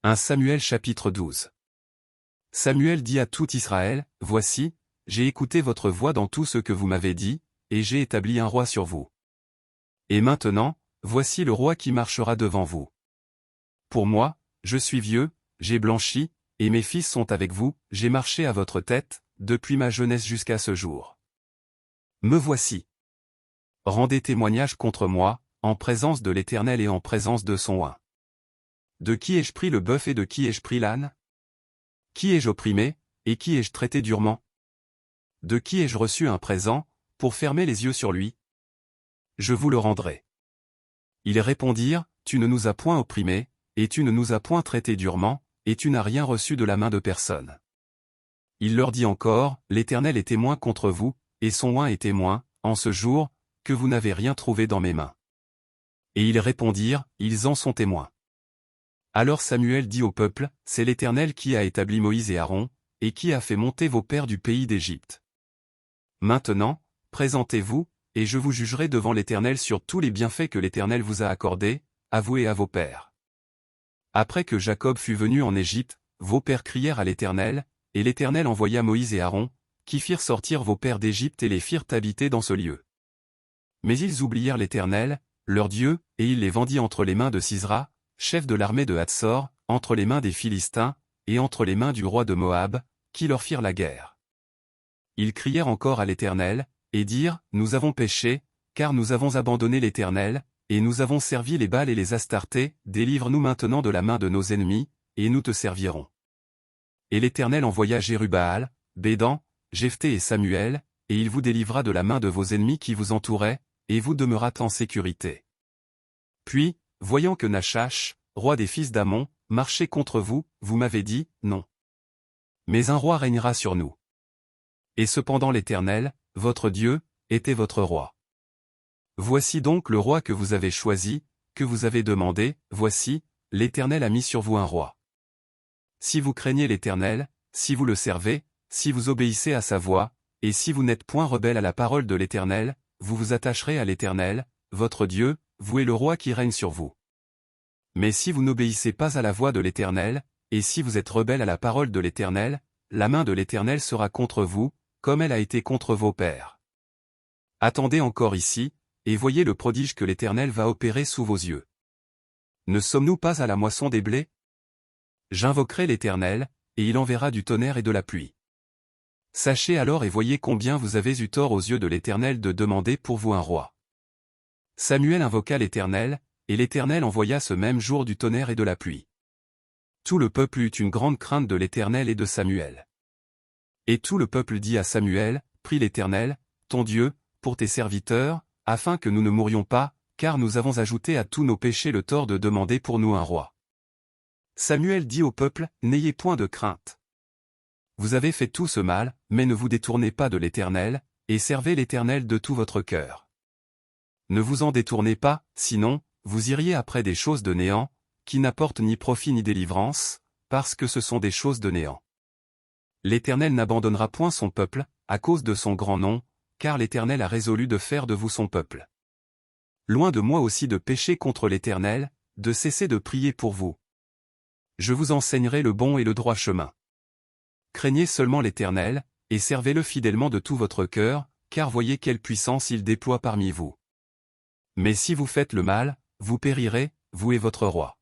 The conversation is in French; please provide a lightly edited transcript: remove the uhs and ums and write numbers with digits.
1 Samuel chapitre 12. Samuel dit à tout Israël, « Voici, j'ai écouté votre voix dans tout ce que vous m'avez dit, et j'ai établi un roi sur vous. Et maintenant, voici le roi qui marchera devant vous. Pour moi, je suis vieux, j'ai blanchi, et mes fils sont avec vous, j'ai marché à votre tête, depuis ma jeunesse jusqu'à ce jour. Me voici. Rendez témoignage contre moi, en présence de l'Éternel et en présence de son oint. De qui ai-je pris le bœuf et de qui ai-je pris l'âne? Qui ai-je opprimé, et qui ai-je traité durement? De qui ai-je reçu un présent, pour fermer les yeux sur lui? Je vous le rendrai. Ils répondirent, tu ne nous as point opprimés, et tu ne nous as point traités durement, et tu n'as rien reçu de la main de personne. Il leur dit encore, l'Éternel est témoin contre vous, et son oint est témoin, en ce jour, que vous n'avez rien trouvé dans mes mains. Et ils répondirent, ils en sont témoins. Alors Samuel dit au peuple, c'est l'Éternel qui a établi Moïse et Aaron, et qui a fait monter vos pères du pays d'Égypte. Maintenant, présentez-vous, et je vous jugerai devant l'Éternel sur tous les bienfaits que l'Éternel vous a accordés, avoués à vos pères. Après que Jacob fut venu en Égypte, vos pères crièrent à l'Éternel, et l'Éternel envoya Moïse et Aaron, qui firent sortir vos pères d'Égypte et les firent habiter dans ce lieu. Mais ils oublièrent l'Éternel, leur Dieu, et il les vendit entre les mains de Sisera, chef de l'armée de Hatsor, entre les mains des Philistins, et entre les mains du roi de Moab, qui leur firent la guerre. Ils crièrent encore à l'Éternel, et dirent, nous avons péché, car nous avons abandonné l'Éternel, et nous avons servi les Baals et les Astartés, délivre-nous maintenant de la main de nos ennemis, et nous te servirons. Et l'Éternel envoya Jérubbaal, Bédan, Jephthé et Samuel, et il vous délivra de la main de vos ennemis qui vous entouraient, et vous demeurâtes en sécurité. Puis, voyant que Nachash, roi des fils d'Ammon, marchait contre vous, vous m'avez dit, non. Mais un roi régnera sur nous. Et cependant l'Éternel, votre Dieu, était votre roi. Voici donc le roi que vous avez choisi, que vous avez demandé, voici, l'Éternel a mis sur vous un roi. Si vous craignez l'Éternel, si vous le servez, si vous obéissez à sa voix, et si vous n'êtes point rebelle à la parole de l'Éternel, vous vous attacherez à l'Éternel, votre Dieu, vous et le roi qui règne sur vous. Mais si vous n'obéissez pas à la voix de l'Éternel, et si vous êtes rebelle à la parole de l'Éternel, la main de l'Éternel sera contre vous, comme elle a été contre vos pères. Attendez encore ici, et voyez le prodige que l'Éternel va opérer sous vos yeux. Ne sommes-nous pas à la moisson des blés? J'invoquerai l'Éternel, et il enverra du tonnerre et de la pluie. Sachez alors et voyez combien vous avez eu tort aux yeux de l'Éternel de demander pour vous un roi. Samuel invoqua l'Éternel, et l'Éternel envoya ce même jour du tonnerre et de la pluie. Tout le peuple eut une grande crainte de l'Éternel et de Samuel. Et tout le peuple dit à Samuel, prie l'Éternel, ton Dieu, pour tes serviteurs, afin que nous ne mourions pas, car nous avons ajouté à tous nos péchés le tort de demander pour nous un roi. Samuel dit au peuple, n'ayez point de crainte. Vous avez fait tout ce mal, mais ne vous détournez pas de l'Éternel, et servez l'Éternel de tout votre cœur. Ne vous en détournez pas, sinon, vous iriez après des choses de néant, qui n'apportent ni profit ni délivrance, parce que ce sont des choses de néant. L'Éternel n'abandonnera point son peuple, à cause de son grand nom, car l'Éternel a résolu de faire de vous son peuple. Loin de moi aussi de pécher contre l'Éternel, de cesser de prier pour vous. Je vous enseignerai le bon et le droit chemin. Craignez seulement l'Éternel, et servez-le fidèlement de tout votre cœur, car voyez quelle puissance il déploie parmi vous. Mais si vous faites le mal, vous périrez, vous et votre roi.